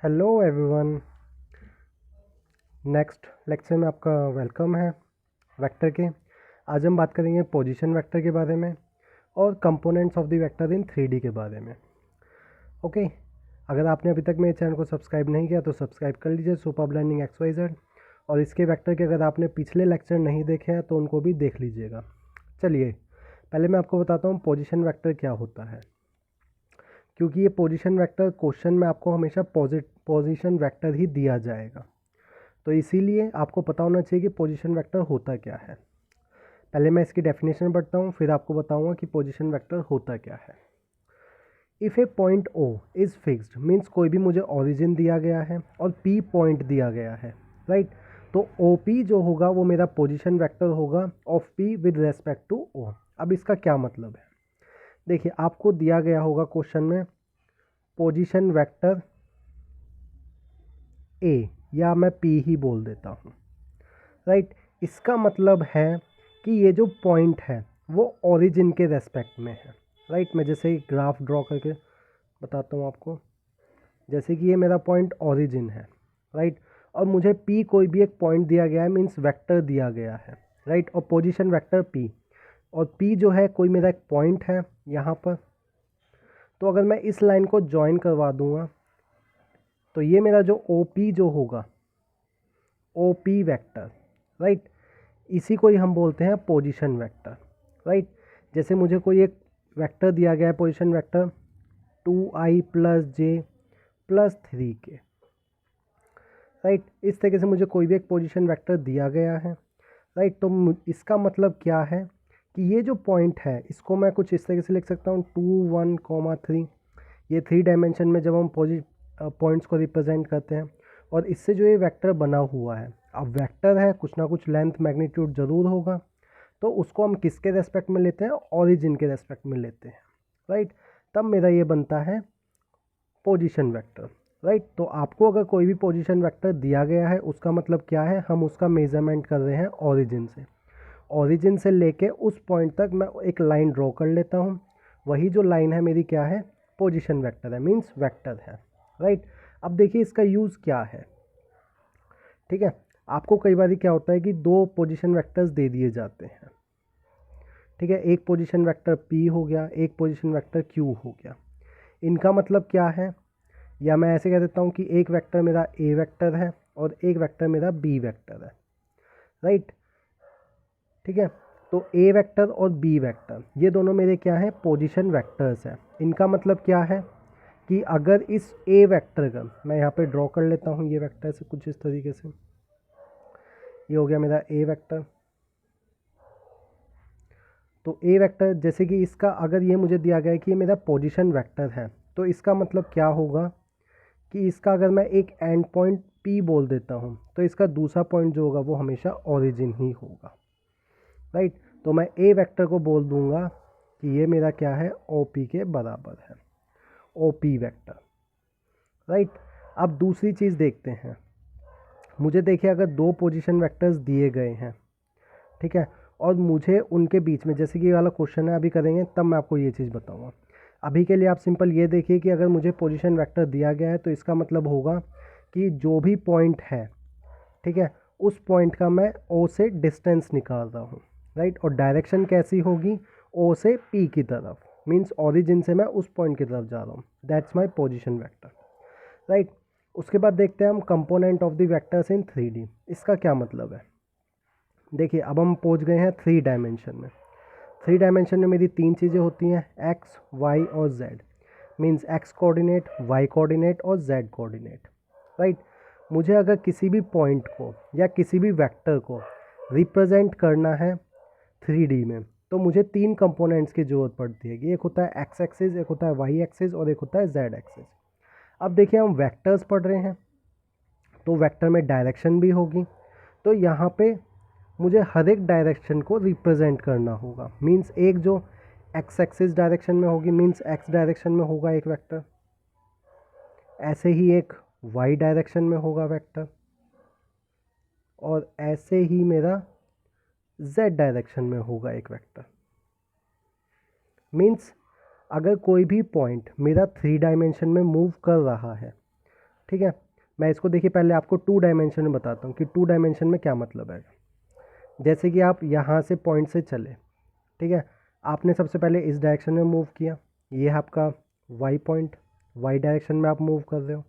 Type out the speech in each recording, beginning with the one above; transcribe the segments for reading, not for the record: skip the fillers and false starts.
Hello everyone. Next lecture में आपका welcome है वेक्टर के। आज हम बात करेंगे पोजीशन वेक्टर के बारे में और components of the vector in 3D के बारे में। ओके, अगर आपने अभी तक मेरे चैनल को सब्सक्राइब नहीं किया तो सब्सक्राइब कर लीजिए, सुपर लर्निंग XYZ। और इसके वेक्टर के अगर आपने पिछले लेक्चर नहीं देखे हैं तो उनको भी देख लीजिएगा। चलिए पहले मैं आपको बताता हूँ पोजीशन वेक्टर क्या होता है, क्योंकि ये पोजीशन वेक्टर क्वेश्चन में आपको हमेशा पोजीशन वेक्टर ही दिया जाएगा, तो इसीलिए आपको पता होना चाहिए कि पोजीशन वेक्टर होता क्या है। पहले मैं इसकी डेफिनेशन पढ़ता हूँ, फिर आपको बताऊँगा कि पोजीशन वेक्टर होता क्या है। If A point O is fixed means कोई भी मुझे ओरिजिन दिया गया है और P पॉइंट दिया गया है, राइट। तो OP जो होगा वो मेरा पोजीशन वेक्टर होगा of P with respect to O। अब इसका क्या मतलब है, देखिए आपको दिया गया होगा क्वेश्चन में पोजीशन वेक्टर A, या मैं P ही बोल देता हूँ, राइट। इसका मतलब है कि ये जो पॉइंट है वो ओरिजिन के रेस्पेक्ट में है, राइट। मैं जैसे एक ग्राफ ड्रॉ करके बताता हूँ आपको। जैसे कि ये मेरा पॉइंट ओरिजिन है, राइट, और मुझे P कोई भी एक पॉइंट दिया गया है, मीन्स वेक्टर दिया गया है, राइट, और पोजीशन वेक्टर P, और P जो है कोई मेरा एक पॉइंट है यहाँ पर। तो अगर मैं इस लाइन को ज्वाइन करवा दूँगा तो ये मेरा जो OP जो होगा OP वेक्टर, राइट, इसी को ही हम बोलते हैं पोजीशन वेक्टर, राइट। जैसे मुझे कोई एक वेक्टर दिया गया है position vector 2i + j + 3k, right. इस तरीके से मुझे कोई भी एक पोजीशन वेक्टर दिया गया है, राइट। तो इसका मतलब क्या है कि ये जो पॉइंट है इसको मैं कुछ इस तरीके से लिख सकता हूँ 2 1 3। ये 3 डायमेंशन में जब हम पॉइंट्स को रिप्रेजेंट करते हैं, और इससे जो ये वेक्टर बना हुआ है, अब वेक्टर है कुछ ना कुछ लेंथ मैग्नीट्यूड ज़रूर होगा, तो उसको हम किसके रेस्पेक्ट में लेते हैं, ओरिजिन के रेस्पेक्ट में लेते हैं, राइट। तब मेरा ये बनता है पोजीशन वेक्टर, राइट। तो आपको अगर कोई भी पोजीशन वेक्टर दिया गया है उसका मतलब क्या है, हम उसका मेजरमेंट कर रहे हैं ओरिजिन से। ओरिजिन से लेके उस पॉइंट तक मैं एक लाइन ड्रॉ कर लेता हूँ, वही जो लाइन है मेरी क्या है, पोजीशन वेक्टर है, मीन्स वेक्टर है, राइट। अब देखिए इसका यूज़ क्या है, ठीक है। आपको कई बार क्या होता है कि दो पोजीशन वेक्टर्स दे दिए जाते हैं, ठीक है। एक पोजीशन वेक्टर P हो गया, एक पोजीशन वेक्टर Q हो गया। इनका मतलब क्या है, या मैं ऐसे कह देता हूँ कि एक वेक्टर मेरा A वेक्टर है और एक वेक्टर मेरा B वेक्टर है, राइट, ठीक है। तो A वेक्टर और B वेक्टर ये दोनों मेरे क्या हैं, पोजीशन वेक्टर्स हैं। इनका मतलब क्या है कि अगर इस A वेक्टर का मैं यहाँ पे ड्रॉ कर लेता हूँ, ये वेक्टर से कुछ इस तरीके से, ये हो गया मेरा A वेक्टर। तो A वेक्टर जैसे कि इसका अगर ये मुझे दिया गया है कि ये मेरा पोजीशन वेक्टर है, तो इसका मतलब क्या होगा कि इसका अगर मैं एक एंड पॉइंट P बोल देता हूँ तो इसका दूसरा पॉइंट जो होगा वो हमेशा ओरिजिन ही होगा, राइट। तो मैं A वेक्टर को बोल दूंगा कि ये मेरा क्या है, OP के बराबर है, OP वेक्टर, राइट। अब दूसरी चीज़ देखते हैं। मुझे देखिए अगर दो पोजीशन वेक्टर्स दिए गए हैं, ठीक है, और मुझे उनके बीच में, जैसे कि ये वाला क्वेश्चन है अभी करेंगे तब मैं आपको ये चीज़ बताऊंगा। अभी के लिए आप सिंपल ये देखिए कि अगर मुझे पोजीशन वेक्टर दिया गया है तो इसका मतलब होगा कि जो भी पॉइंट है, ठीक है, उस पॉइंट का मैं O से डिस्टेंस निकाल रहा हूँ, राइट। और डायरेक्शन कैसी होगी, O से P की तरफ, मीन्स ओरिजिन से मैं उस पॉइंट की तरफ जा रहा हूँ, that's my position vector, right. उसके बाद देखते हैं हम component of the vectors in 3D। इसका क्या मतलब है, देखिए अब हम पहुंच गए हैं 3 डायमेंशन में। 3 डायमेंशन में मेरी तीन चीज़ें होती हैं, एक्स वाई और z, means x coordinate, y coordinate और जेड कोऑर्डिनेट, राइट। मुझे अगर किसी भी पॉइंट को या किसी भी वेक्टर को रिप्रेजेंट करना है 3D में, तो मुझे तीन कंपोनेंट्स की ज़रूरत पड़ती है। एक होता है एक्स एक्सिस, एक होता है वाई एक्सिस और एक होता है जेड एक्सिस। अब देखिए हम वेक्टर्स पढ़ रहे हैं तो वेक्टर में डायरेक्शन भी होगी, तो यहाँ पे मुझे हर एक डायरेक्शन को रिप्रेजेंट करना होगा, मीन्स एक जो एक्स एक्सिस डायरेक्शन में होगी, मीन्स एक्स डायरेक्शन में होगा एक वेक्टर, ऐसे ही एक वाई डायरेक्शन में होगा वेक्टर, और ऐसे ही मेरा जेड डायरेक्शन में होगा एक वेक्टर। मीन्स अगर कोई भी पॉइंट मेरा 3 डायमेंशन में मूव कर रहा है, ठीक है। मैं इसको देखिए पहले आपको 2 डायमेंशन में बताता हूँ कि 2 डायमेंशन में क्या मतलब है। जैसे कि आप यहाँ से पॉइंट से चले, ठीक है, आपने सबसे पहले इस डायरेक्शन में मूव किया, ये है आपका वाई पॉइंट, वाई डायरेक्शन में आप मूव कर रहे हो।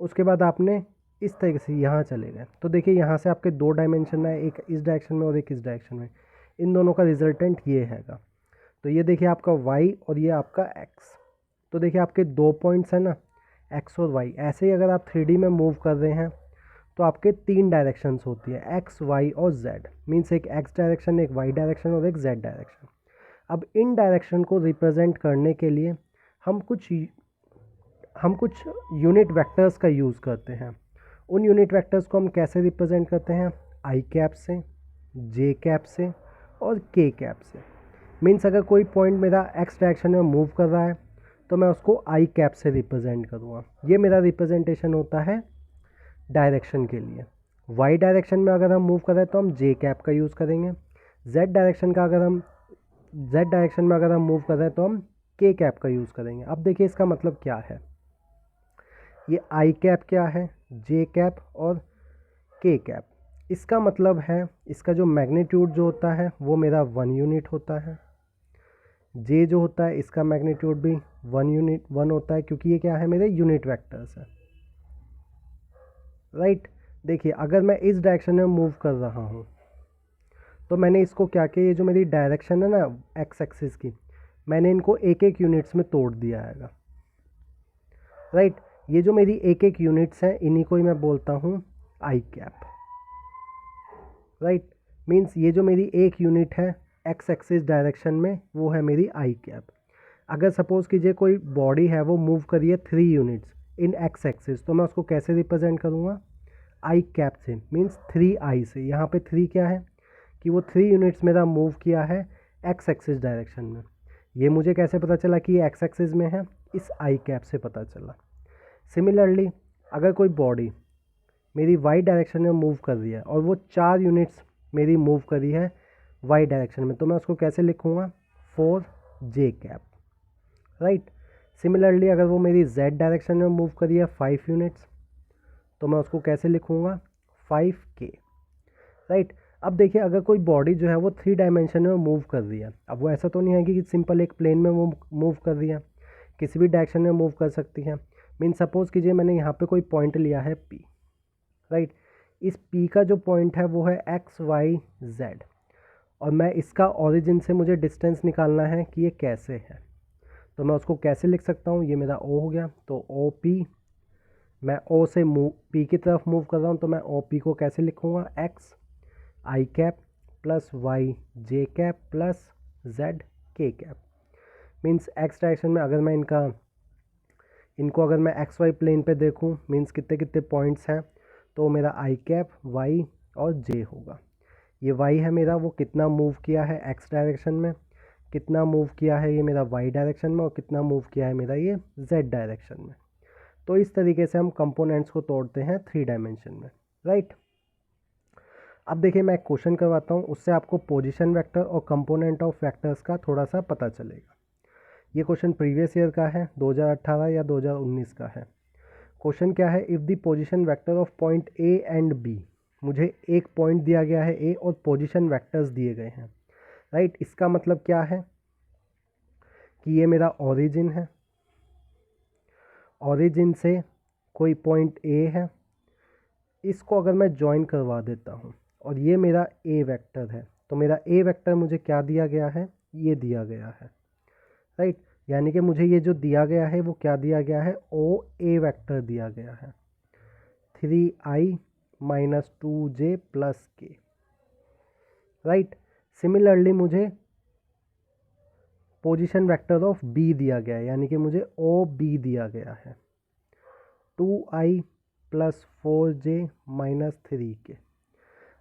उसके बाद आपने इस तरीके से यहाँ चले गए, तो देखिए यहाँ से आपके 2 डायमेंशन है, एक इस डायरेक्शन में और एक इस डायरेक्शन में। इन दोनों का रिजल्टेंट ये हैगा। तो ये देखिए आपका y और ये आपका x। तो देखिए आपके 2 पॉइंट्स हैं ना, x और y। ऐसे ही अगर आप 3D में मूव कर रहे हैं तो आपके 3 डायरेक्शंस होती है, x, y और z। मीन्स एक x डायरेक्शन, एक y डायरेक्शन और एक z डायरेक्शन। अब इन डायरेक्शन को रिप्रेजेंट करने के लिए हम कुछ यूनिट वेक्टर्स का यूज़ करते हैं। उन यूनिट वेक्टर्स को हम कैसे रिप्रेजेंट करते हैं? आई कैप से, जे कैप से और के कैप से। मीन्स अगर कोई पॉइंट मेरा एक्स डायरेक्शन में मूव कर रहा है तो मैं उसको आई कैप से रिप्रेजेंट करूँगा। ये मेरा रिप्रेजेंटेशन होता है डायरेक्शन के लिए। वाई डायरेक्शन में अगर हम मूव कर रहे हैं तो हम जे कैप का यूज़ करेंगे। जेड डायरेक्शन में अगर हम मूव कर रहे हैं तो हम के कैप का यूज़ करेंगे। अब देखिए इसका मतलब क्या है। ये आई कैप क्या है, जे कैप और के कैप। इसका मतलब है इसका जो मैग्नीट्यूड जो होता है वो मेरा 1 यूनिट होता है। जे जो होता है इसका मैग्नीट्यूड भी 1 होता है, क्योंकि ये क्या है, मेरे यूनिट वेक्टर्स है, राइट। देखिए अगर मैं इस डायरेक्शन में मूव कर रहा हूँ तो मैंने इसको क्या किया, ये जो मेरी डायरेक्शन है ना एक्स एक्सिस की, मैंने इनको एक एक यूनिट्स में तोड़ दिया है, राइट। ये जो मेरी एक एक यूनिट्स हैं इन्हीं को ही मैं बोलता हूँ आई कैप, राइट। मीन्स ये जो मेरी एक यूनिट है एक्स एक्सिस डायरेक्शन में वो है मेरी आई कैप। अगर सपोज़ कीजिए कोई बॉडी है वो मूव करिए 3 यूनिट्स इन एक्स एक्सिस, तो मैं उसको कैसे रिप्रेजेंट करूँगा? आई कैप से। मीन्स 3 आई से। यहाँ पे 3 क्या है कि वो 3 यूनिट्स मेरा मूव किया है एक्स एक्सिस डायरेक्शन में। ये मुझे कैसे पता चला कि ये एक्स एक्सिस में है? इस आई कैप से पता चला। सिमिलरली अगर कोई बॉडी मेरी वाई डायरेक्शन में मूव कर रही है और वो 4 यूनिट्स मेरी मूव करी है वाई डायरेक्शन में, तो मैं उसको कैसे लिखूँगा? 4 जे कैप, राइट। सिमिलरली अगर वो मेरी जेड डायरेक्शन में मूव करी है 5 यूनिट्स, तो मैं उसको कैसे लिखूँगा? 5 के, राइट। अब देखिए अगर कोई बॉडी जो है वो 3 डायमेंशन में मूव कर रही है, अब वो ऐसा तो नहीं है कि सिंपल एक प्लेन में वो मूव कर रही है, किसी भी डायरेक्शन में मूव कर सकती है। मीन सपोज़ कीजिए मैंने यहाँ पे कोई पॉइंट लिया है P, राइट। इस P का जो पॉइंट है वो है एक्स वाई जेड, और मैं इसका ओरिजिन से मुझे डिस्टेंस निकालना है कि ये कैसे है। तो मैं उसको कैसे लिख सकता हूँ? ये मेरा O हो गया, तो ओ पी, मैं O से P की तरफ मूव कर रहा हूँ, तो मैं ओ पी को कैसे लिखूँगा? एक्स आई कैप प्लस वाई जे कैप प्लस जेड के कैप। मीन्स एक्स डायरेक्शन में अगर मैं इनको अगर मैं एक्स वाई प्लेन पे देखूँ, मीन्स कितने कितने पॉइंट्स हैं, तो मेरा आई कैप वाई और जे होगा। ये वाई है मेरा, वो कितना मूव किया है एक्स डायरेक्शन में, कितना मूव किया है ये मेरा वाई डायरेक्शन में, और कितना मूव किया है मेरा ये जेड डायरेक्शन में। तो इस तरीके से हम कंपोनेंट्स को तोड़ते हैं 3 डायमेंशन में, राइट। अब देखिए मैं एक क्वेश्चन करवाता हूँ, उससे आपको पोजीशन वेक्टर और कंपोनेंट ऑफ वेक्टर्स का थोड़ा सा पता चलेगा। ये क्वेश्चन प्रीवियस ईयर का है, 2018 या 2019 का है। क्वेश्चन क्या है? If the position vector of point A and B, मुझे एक पॉइंट दिया गया है ए और पोजीशन वेक्टर्स दिए गए हैं, राइट। इसका मतलब क्या है कि ये मेरा ओरिजिन है, ओरिजिन से कोई पॉइंट ए है, इसको अगर मैं ज्वाइन करवा देता हूँ और ये मेरा ए वेक्टर है, तो मेरा ए वेक्टर मुझे क्या दिया गया है? ये दिया गया है, राइट। यानी कि मुझे ये जो दिया गया है वो क्या दिया गया है? ओ ए वेक्टर दिया गया है, 3i माइनस 2j प्लस के, राइट। सिमिलरली मुझे पोजीशन वेक्टर ऑफ बी दिया गया है, यानी कि मुझे ओ बी दिया गया है, 2i plus 4j minus 3k।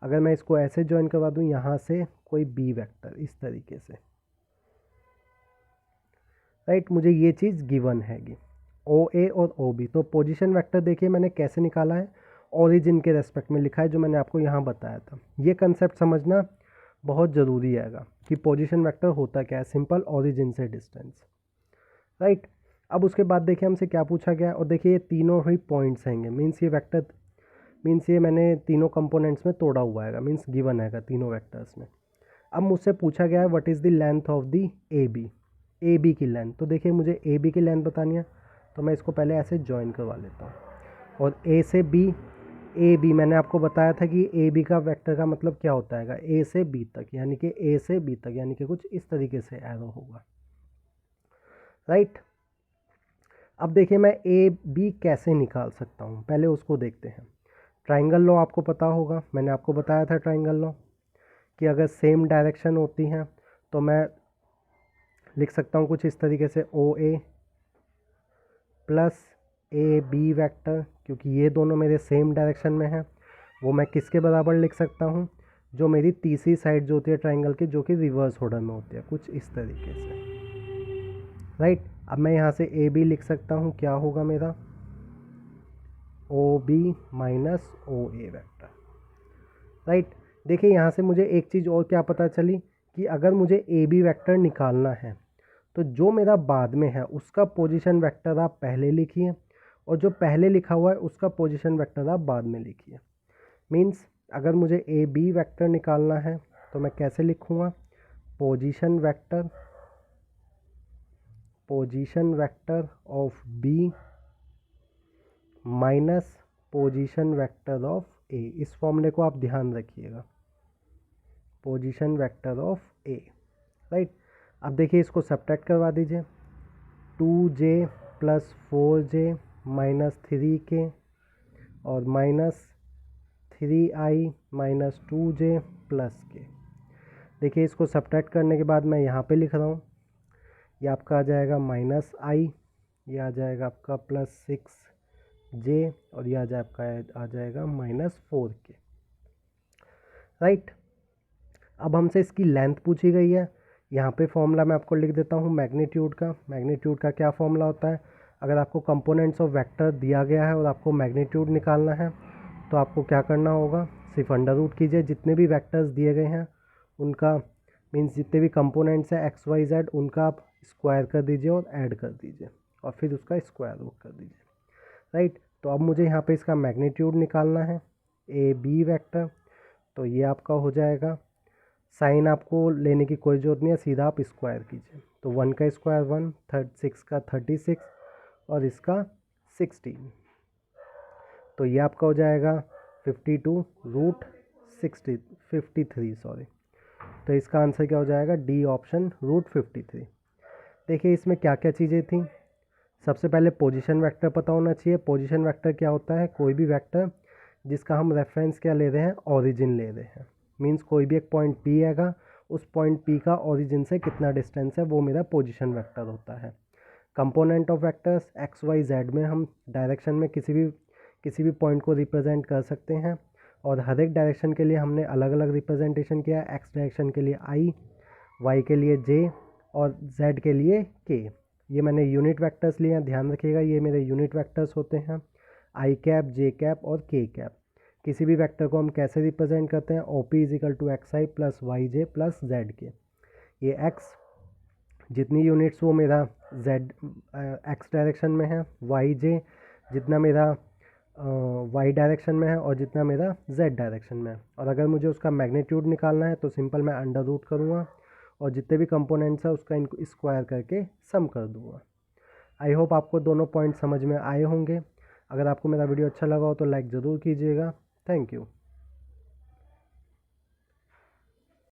अगर मैं इसको ऐसे ज्वाइन करवा दूँ यहाँ से कोई बी वेक्टर इस तरीके से, राइट, मुझे ये चीज़ गिवन हैगी ओ ए और ओ बी। तो पोजीशन वेक्टर देखिए मैंने कैसे निकाला है, ओरिजिन के रेस्पेक्ट में लिखा है, जो मैंने आपको यहाँ बताया था। ये कंसेप्ट समझना बहुत ज़रूरी हैगा कि पोजीशन वेक्टर होता क्या है, सिंपल ओरिजिन से डिस्टेंस, राइट। अब उसके बाद देखिए हमसे क्या पूछा गया, और देखिए ये तीनों ही पॉइंट्स हैंगे, मीन्स ये वेक्टर, मीन्स ये मैंने तीनों कंपोनेंट्स में तोड़ा हुआ है, मीन्स गिवन है तीनों वेक्टर्स में। अब मुझसे पूछा गया है what is the length of the A B की लेंथ। तो देखिए मुझे ए बी की लेंथ बतानी है, तो मैं इसको पहले ऐसे ज्वाइन करवा लेता हूँ। और ए से बी, ए बी मैंने आपको बताया था कि ए बी का वेक्टर का मतलब क्या होता है, ए से बी तक, यानी कि ए से बी तक, यानी कि कुछ इस तरीके से एरो होगा, राइट। अब देखिए मैं ए बी कैसे निकाल सकता हूँ, पहले उसको देखते हैं। ट्राइंगल लॉ आपको पता होगा, मैंने आपको बताया था ट्राइंगल लॉ कि अगर सेम डायरेक्शन होती हैं तो मैं लिख सकता हूँ कुछ इस तरीके से, ओ ए प्लस ए बी वैक्टर, क्योंकि ये दोनों मेरे सेम डायरेक्शन में हैं। वो मैं किसके बराबर लिख सकता हूँ, जो मेरी तीसरी साइड जो होती है ट्राइंगल की, जो कि रिवर्स ऑर्डर में होती है, कुछ इस तरीके से, राइट। अब मैं यहाँ से ए बी लिख सकता हूँ, क्या होगा मेरा, ओ बी माइनस ओ ए वैक्टर, राइट। देखिए यहाँ से मुझे एक चीज़ और क्या पता चली कि अगर मुझे ए बी वैक्टर निकालना है तो जो मेरा बाद में है उसका पोजीशन वेक्टर आप पहले लिखिए, और जो पहले लिखा हुआ है उसका पोजीशन वेक्टर आप बाद में लिखिए। मीन्स अगर मुझे ए बी वेक्टर निकालना है तो मैं कैसे लिखूँगा, position vector of B minus position vector of A. इस फॉर्मूले को आप ध्यान रखिएगा, position vector of A, right. अब देखिए इसको सब्ट्रैक्ट करवा दीजिए, 2j plus 4j minus 3k और minus 3i minus 2j plus k। देखिए इसको सब्ट्रैक्ट करने के बाद मैं यहाँ पे लिख रहा हूँ, ये आपका आ जाएगा माइनस आई, ये आ जाएगा आपका प्लस 6j, और ये आ जाएगा माइनस 4k, राइट। अब हमसे इसकी लेंथ पूछी गई है। यहाँ पे फॉर्मूला मैं आपको लिख देता हूँ मैग्नीट्यूड का। मैग्नीट्यूड का क्या फॉर्मूला होता है, अगर आपको कंपोनेंट्स ऑफ वेक्टर दिया गया है और आपको मैग्नीट्यूड निकालना है तो आपको क्या करना होगा, सिर्फ अंडर रूट कीजिए, जितने भी वेक्टर्स दिए गए हैं उनका, मीन्स जितने भी कंपोनेंट्स हैं एक्स वाई जेड, उनका आप स्क्वायर कर दीजिए और ऐड कर दीजिए और फिर उसका स्क्वायर रूट कर दीजिए, राइट। तो अब मुझे यहाँ पे इसका मैग्नीट्यूड निकालना है ए बी वैक्टर, तो ये आपका हो जाएगा, साइन आपको लेने की कोई ज़रूरत नहीं है, सीधा आप स्क्वायर कीजिए। तो 1 का स्क्वायर 1, 6 का 36 और इसका 16, तो ये आपका हो जाएगा 52 रूट 53, सॉरी। तो इसका आंसर क्या हो जाएगा, डी ऑप्शन, रूट 53। देखिए इसमें क्या क्या चीज़ें थी, सबसे पहले पोजीशन वेक्टर पता होना चाहिए। पोजीशन वेक्टर क्या होता है, कोई भी वेक्टर जिसका हम रेफरेंस क्या ले रहे हैं, ओरिजिन ले रहे हैं। मींस कोई भी एक पॉइंट P आएगा, उस पॉइंट P का ओरिजिन से कितना डिस्टेंस है, वो मेरा पोजीशन वेक्टर होता है। Component of vectors X Y Z में हम डायरेक्शन में किसी भी पॉइंट को रिप्रेजेंट कर सकते हैं, और हर एक डायरेक्शन के लिए हमने अलग अलग रिप्रेजेंटेशन किया। एक्स डायरेक्शन के लिए I, वाई के लिए J और Z के लिए K। ये मैंने यूनिट वेक्टर्स लिए हैं, ध्यान रखिएगा, ये मेरे यूनिट वेक्टर्स होते हैं, I कैप, J कैप और K कैप। किसी भी वेक्टर को हम कैसे रिप्रेजेंट करते हैं, OP equal to XI plus YJ plus ZK। ये X जितनी यूनिट्स वो मेरा Z X डायरेक्शन में है, YJ जितना मेरा Y डायरेक्शन में है और जितना मेरा Z डायरेक्शन में है। और अगर मुझे उसका मैग्नीट्यूड निकालना है तो सिंपल मैं अंडर रूट करूँगा और जितने भी कंपोनेंट्स हैं उसका इनको स्क्वायर करके सम कर दूँगा। आई होप आपको दोनों पॉइंट समझ में आए होंगे। अगर आपको मेरा वीडियो अच्छा लगा हो तो लाइक ज़रूर कीजिएगा। Thank you.